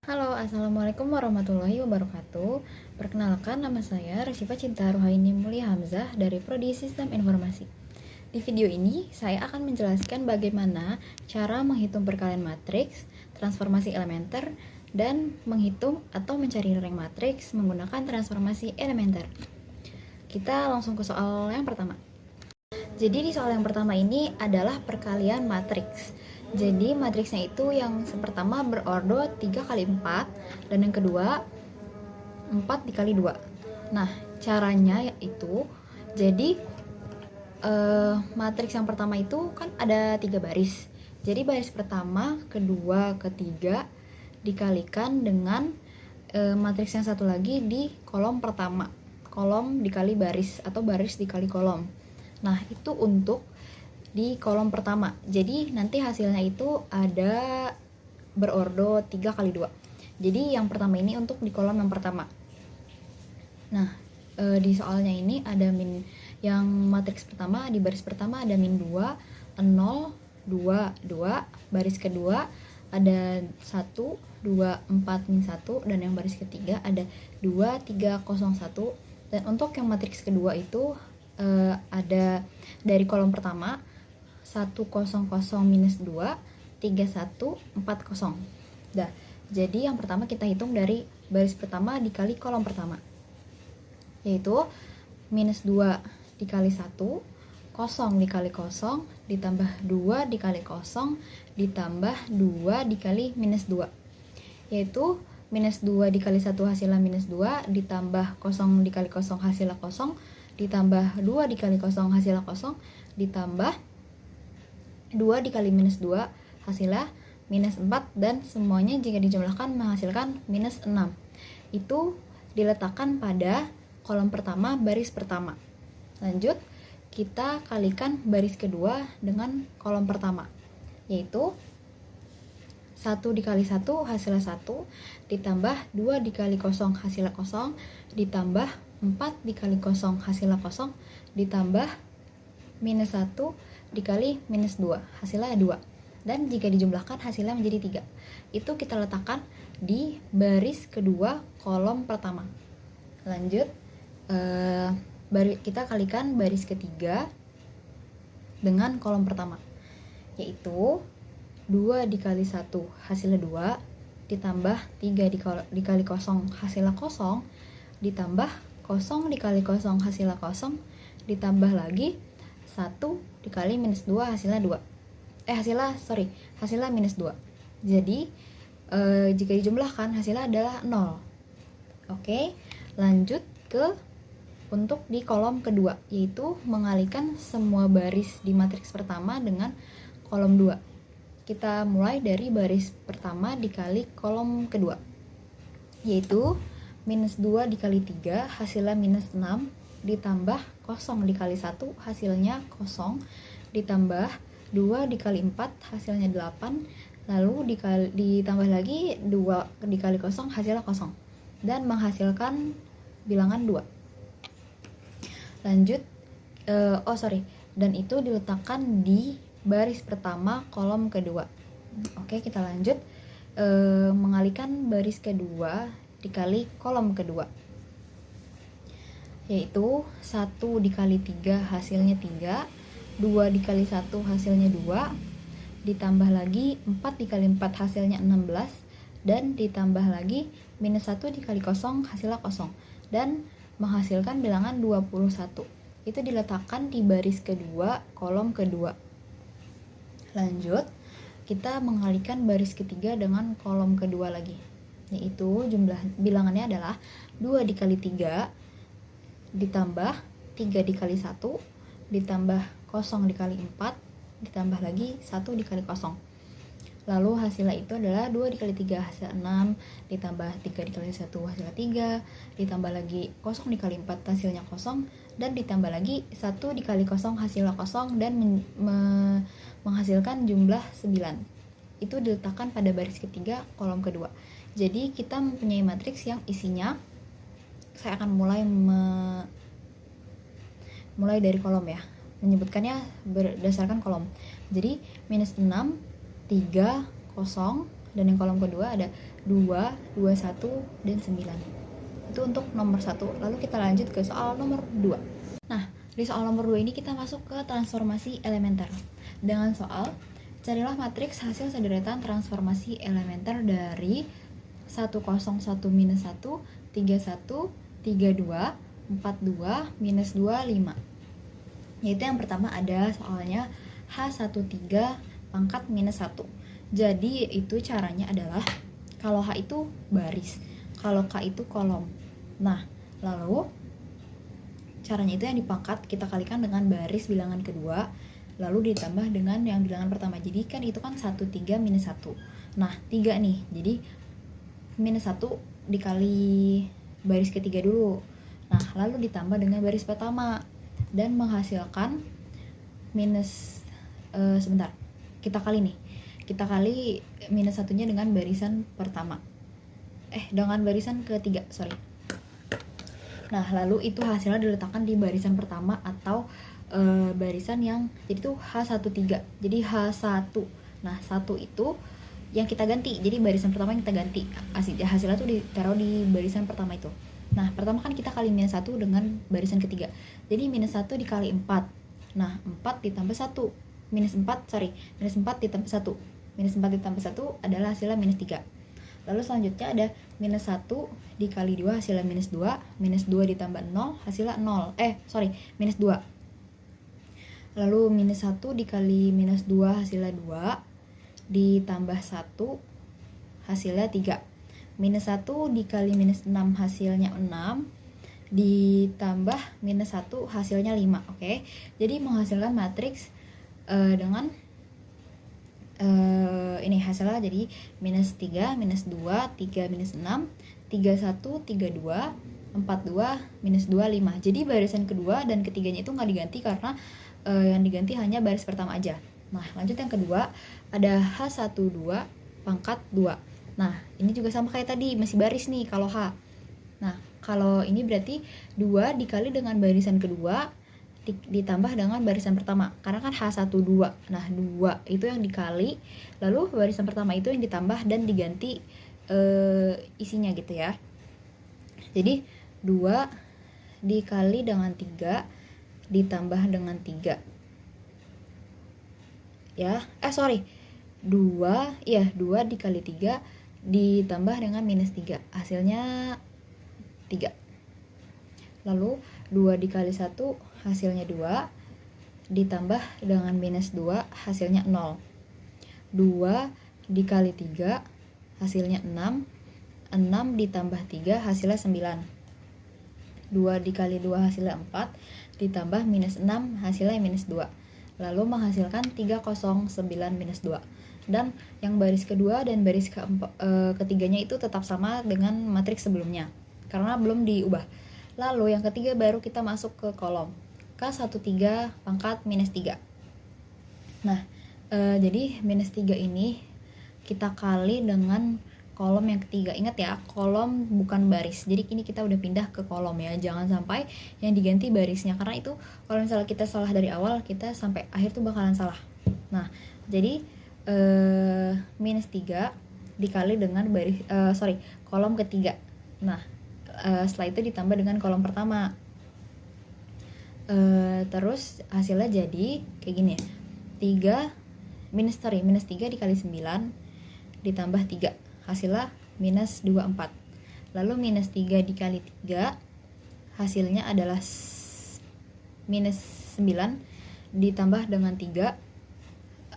Halo, Assalamualaikum warahmatullahi wabarakatuh. Perkenalkan, nama saya Resifa Cinta Ruhaini Mulia Hamzah dari Prodi Sistem Informasi. Di video ini, saya akan menjelaskan bagaimana cara menghitung perkalian matriks, transformasi elementer, dan menghitung atau mencari rank matriks menggunakan transformasi elementer. Kita langsung ke soal yang pertama. Jadi di soal yang pertama ini adalah perkalian matriks. Jadi matriksnya itu yang pertama berordo 3 kali 4 dan yang kedua 4 dikali 2. Nah, caranya yaitu jadi matriks yang pertama itu kan ada 3 baris. Jadi baris pertama, kedua, ketiga dikalikan dengan matriks yang satu lagi di kolom pertama. Kolom dikali baris atau baris dikali kolom. Nah, itu untuk di kolom pertama. Jadi nanti hasilnya itu ada berordo 3 kali 2. Jadi yang pertama ini untuk di kolom yang pertama. Nah, di soalnya ini ada min yang matriks pertama, di baris pertama ada min 2, 0, 2, 2, baris kedua ada 1, 2, 4, min 1, dan yang baris ketiga ada 2, 3, 0, 1. Dan untuk yang matriks kedua itu ada dari kolom pertama 1, 0, 0, minus 2, 3, 1, 4, 0. Nah, jadi yang pertama kita hitung dari baris pertama dikali kolom pertama, yaitu minus 2 dikali 1, 0 dikali 0, ditambah 2 dikali 0, ditambah 2 dikali minus 2, yaitu minus 2 dikali 1 hasilnya minus 2, ditambah 0 dikali 0 hasilnya 0, ditambah 2 dikali 0 hasilnya 0, ditambah 2 dikali minus 2 hasilnya minus 4, dan semuanya jika dijumlahkan menghasilkan minus 6. Itu diletakkan pada kolom pertama baris pertama. Lanjut, kita kalikan baris kedua dengan kolom pertama, yaitu 1 dikali 1 hasilnya 1, ditambah 2 dikali 0 hasilnya 0, ditambah 4 dikali 0 hasilnya 0, ditambah minus 1 dikali minus 2 hasilnya 2, dan jika dijumlahkan hasilnya menjadi 3. Itu kita letakkan di baris kedua kolom pertama. Lanjut, kita kalikan baris ketiga dengan kolom pertama, yaitu 2 dikali 1 hasilnya 2, ditambah 3 dikali 0 hasilnya 0, ditambah 0 dikali 0 hasilnya 0, ditambah lagi 1 dikali minus 2 hasilnya 2. Hasilnya minus 2. Jadi jika dijumlahkan hasilnya adalah 0. Oke, lanjut ke untuk di kolom kedua, yaitu mengalihkan semua baris di matriks pertama dengan kolom 2. Kita mulai dari baris pertama dikali kolom kedua, yaitu minus 2 dikali 3 hasilnya minus 6, ditambah 0 dikali 1 hasilnya 0, ditambah 2 dikali 4 hasilnya 8, lalu ditambah lagi 2 dikali 0 hasilnya 0, dan menghasilkan bilangan 2. Lanjut, dan itu diletakkan di baris pertama kolom kedua. Oke, kita lanjut, mengalihkan baris kedua dikali kolom kedua, yaitu 1 dikali 3 hasilnya 3, 2 dikali 1 hasilnya 2, ditambah lagi 4 dikali 4 hasilnya 16, dan ditambah lagi minus 1 dikali 0 hasilnya 0, dan menghasilkan bilangan 21. Itu diletakkan di baris kedua kolom kedua. Lanjut, kita mengalihkan baris ketiga dengan kolom kedua lagi, yaitu jumlah bilangannya adalah 2 dikali 3, ditambah 3 dikali 1, ditambah 0 dikali 4, ditambah lagi 1 dikali 0. Lalu hasilnya itu adalah 2 dikali 3 hasil 6, ditambah 3 dikali 1 hasilnya 3, ditambah lagi 0 dikali 4 hasilnya 0, dan ditambah lagi 1 dikali 0 hasilnya 0, dan menghasilkan jumlah 9. Itu diletakkan pada baris ketiga kolom kedua. Jadi kita mempunyai matriks yang isinya, saya akan mulai dari kolom ya, menyebutkannya berdasarkan kolom. Jadi minus 6, 3, 0, dan yang kolom kedua ada 2, 21, dan 9. Itu untuk nomor 1. Lalu kita lanjut ke soal nomor 2. Nah, di soal nomor 2 ini kita masuk ke transformasi elementer. Dengan soal, carilah matriks hasil sederetan transformasi elementer dari 101 minus 1, 31, 32, 42, minus 2, 5. Yaitu yang pertama ada soalnya H13 pangkat minus 1. Jadi itu caranya adalah kalau H itu baris, kalau K itu kolom. Nah, lalu caranya itu yang dipangkat kita kalikan dengan baris bilangan kedua, lalu ditambah dengan yang bilangan pertama. Jadi kan itu kan 13 minus 1. Nah, 3 nih. Jadi minus 1 dikali baris ketiga dulu. Nah, lalu ditambah dengan baris pertama dan menghasilkan minus sebentar. Kita kali minus satunya dengan barisan pertama. Dengan barisan ketiga, sorry. Nah, lalu itu hasilnya diletakkan di barisan pertama atau barisan yang jadi itu H13. Jadi H1. Nah, 1 itu yang kita ganti. Jadi barisan pertama yang kita ganti. Hasilnya tuh ditaruh di barisan pertama itu. Nah, pertama kan kita kali minus 1 dengan barisan ketiga. Jadi minus 1 dikali 4. Nah, 4 ditambah 1. Minus 4 ditambah 1. Minus 4 ditambah 1 adalah hasilnya minus 3. Lalu selanjutnya ada minus 1 dikali 2 hasilnya minus 2. Minus 2 ditambah 0 hasilnya 0. Minus 2. Lalu minus 1 dikali minus 2 hasilnya 2. Ditambah 1 hasilnya 3. Minus 1 dikali minus 6 hasilnya 6. Ditambah minus 1 hasilnya 5. Oke. Jadi menghasilkan matriks dengan ini hasilnya jadi minus 3, minus 2, 3, minus 6, 31, 32, 42, minus 2, 5. Jadi barisan kedua dan ketiganya itu nggak diganti karena yang diganti hanya baris pertama aja. Nah, lanjut yang kedua ada H12 pangkat 2. Nah, ini juga sama kayak tadi, masih baris nih kalau H. Nah, kalau ini berarti 2 dikali dengan barisan kedua ditambah dengan barisan pertama, karena kan H12. Nah, 2 itu yang dikali, lalu barisan pertama itu yang ditambah dan diganti isinya gitu ya. Jadi 2 dikali dengan 3 ditambah dengan 3 ya, 2 dikali 3 ditambah dengan minus 3 hasilnya 3. Lalu 2 dikali 1 hasilnya 2 ditambah dengan minus 2 hasilnya 0. 2 dikali 3 hasilnya 6. 6 ditambah 3 hasilnya 9. 2 dikali 2 hasilnya 4 ditambah minus 6 hasilnya minus 2. Lalu menghasilkan 309 minus 2. Dan yang baris kedua dan baris ketiganya itu tetap sama dengan matriks sebelumnya karena belum diubah. Lalu yang ketiga baru kita masuk ke kolom K13 pangkat minus 3. Nah, jadi minus 3 ini kita kali dengan kolom yang ketiga. Ingat ya, kolom bukan baris. Jadi ini kita udah pindah ke kolom ya. Jangan sampai yang diganti barisnya, karena itu kalau misalnya kita salah dari awal, kita sampai akhir tuh bakalan salah. Nah, jadi minus 3 dikali dengan kolom ketiga. Nah, setelah itu ditambah dengan kolom pertama. Terus hasilnya jadi kayak gini ya. Minus 3 dikali 9 ditambah 3 hasilnya minus 24. Lalu minus 3 dikali 3 hasilnya adalah minus 9 ditambah dengan 3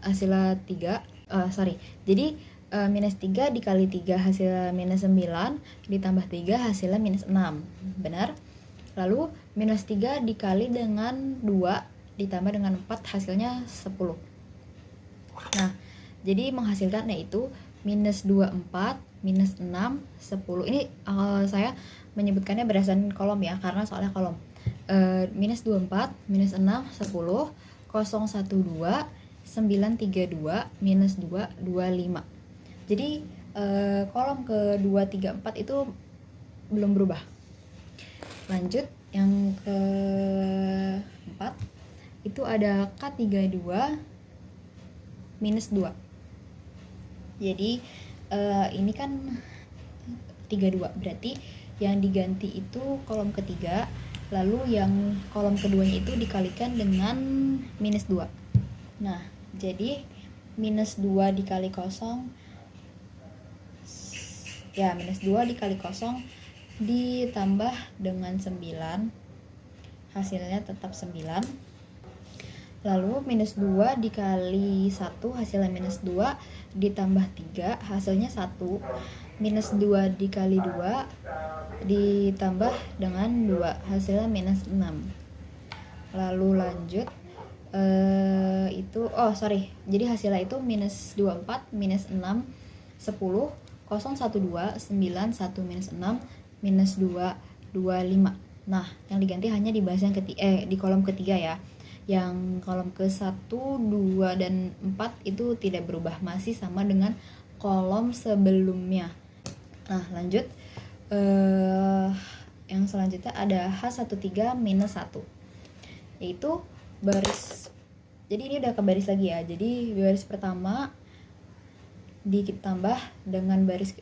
hasilnya 3. Jadi minus 3 dikali 3 hasilnya minus 9 ditambah 3 hasilnya minus 6. Benar? Lalu minus 3 dikali dengan 2 ditambah dengan 4 hasilnya 10. Nah, jadi menghasilkan yaitu minus 24, minus 6, 10. Ini saya menyebutkannya berdasarkan kolom ya, karena soalnya kolom. Minus 24, minus 6, 10, 012, 932, minus 2, 25. Jadi kolom ke 2, 3, 4 itu belum berubah. Lanjut yang keempat itu ada K32 minus 2. Jadi ini kan 32, berarti yang diganti itu kolom ketiga, lalu yang kolom keduanya itu dikalikan dengan minus 2. Nah, jadi minus 2 dikali kosong, ya minus 2 dikali kosong ditambah dengan 9, hasilnya tetap 9. Lalu minus 2 dikali 1, hasilnya minus 2, ditambah 3, hasilnya 1. Minus 2 dikali 2 ditambah dengan 2, hasilnya minus 6. Lalu lanjut, jadi hasilnya itu minus 24, minus 6, 10, 0, 1, 2, 9, 1, minus 6, minus 2, 2, 5. Nah, yang diganti hanya di baris yang di kolom ketiga ya. Yang kolom ke 1, 2, dan 4 itu tidak berubah, masih sama dengan kolom sebelumnya. Nah, lanjut, yang selanjutnya ada H13 minus 1, yaitu baris, jadi ini udah ke baris lagi ya. Jadi baris pertama ditambah dengan baris,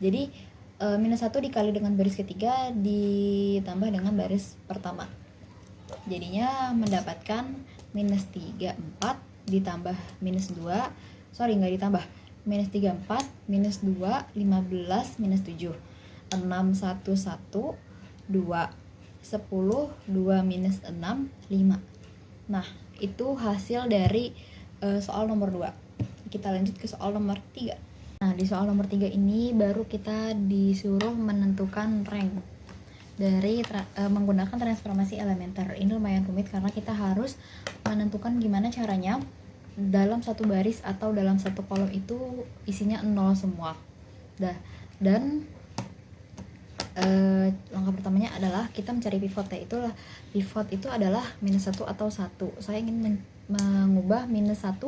jadi minus 1 dikali dengan baris ketiga ditambah dengan baris pertama, jadinya mendapatkan minus 3, 4 ditambah minus 2, minus 3, 4, minus 2, 15, minus 7, 6, 1, 1, 2, 10, 2, minus 6, 5. Nah, itu hasil dari soal nomor 2. Kita lanjut ke soal nomor 3. Nah, di soal nomor 3 ini baru kita disuruh menentukan rank dari menggunakan transformasi elementer. Ini lumayan rumit karena kita harus menentukan gimana caranya dalam satu baris atau dalam satu kolom itu isinya 0 semua. Dan langkah pertamanya adalah kita mencari pivot, yaitu pivot itu adalah minus 1 atau 1. Saya ingin mengubah minus 1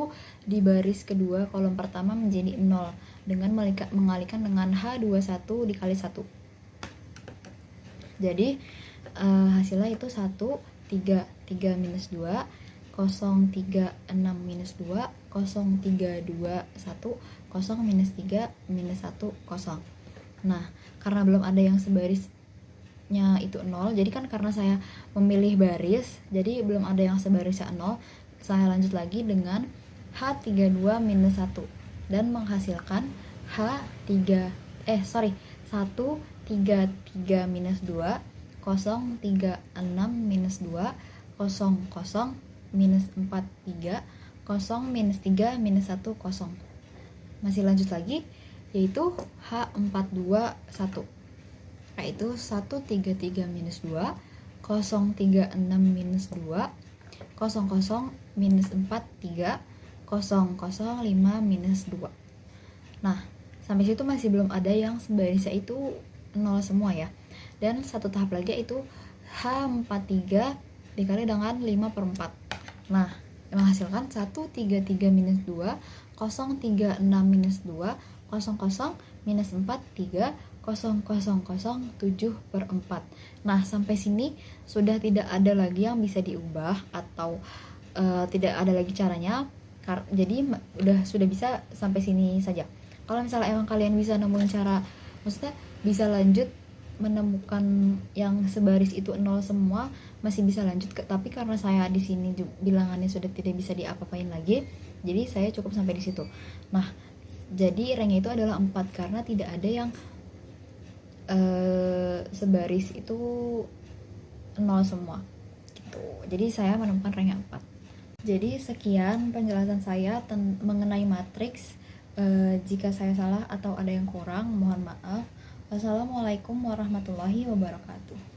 di baris kedua kolom pertama menjadi 0 dengan mengalihkan dengan H21 dikali 1. Jadi hasilnya itu 1, 3, 3 minus 2, 0, 3, 6 minus 2, 0, 3, 2, 1, 0, minus 3, minus 1, 0. Nah, karena belum ada yang sebarisnya itu 0, jadi kan karena saya memilih baris, jadi belum ada yang sebarisnya 0. Saya lanjut lagi dengan H32 minus 1 dan menghasilkan 1, 3, 3 minus 2, 0, 3, 6 minus 2, 0, 0, minus 4, 3, 0, minus 3, minus 1, 0. Masih lanjut lagi, yaitu H42 1, yaitu 1, 3, 3 minus 2, 0, 3, 6 minus 2, 0, 0, minus 4, 3, 0, 0, 5 minus 2. Nah, sampai situ masih belum ada yang sebarisnya itu 0 semua ya. Dan satu tahap lagi itu H43 dikali dengan 5/4. Nah, menghasilkan 1, 3, 3 minus 2, 0, 3, 6 minus 2, 0, 0, minus 4, 3, 0, 0, 0, 7/4. Nah, sampai sini sudah tidak ada lagi yang bisa diubah atau tidak ada lagi caranya. Jadi sudah bisa sampai sini saja. Kalau misalnya emang kalian bisa nemuin cara, maksudnya bisa lanjut menemukan yang sebaris itu 0 semua, masih bisa lanjut tapi karena saya di sini bilangannya sudah tidak bisa diapa-apain lagi, jadi saya cukup sampai di situ. Nah, jadi ranknya itu adalah 4 karena tidak ada yang sebaris itu 0 semua gitu. Jadi saya menemukan ranknya 4. Jadi sekian penjelasan saya mengenai matriks. Jika saya salah atau ada yang kurang, mohon maaf. Wassalamualaikum warahmatullahi wabarakatuh.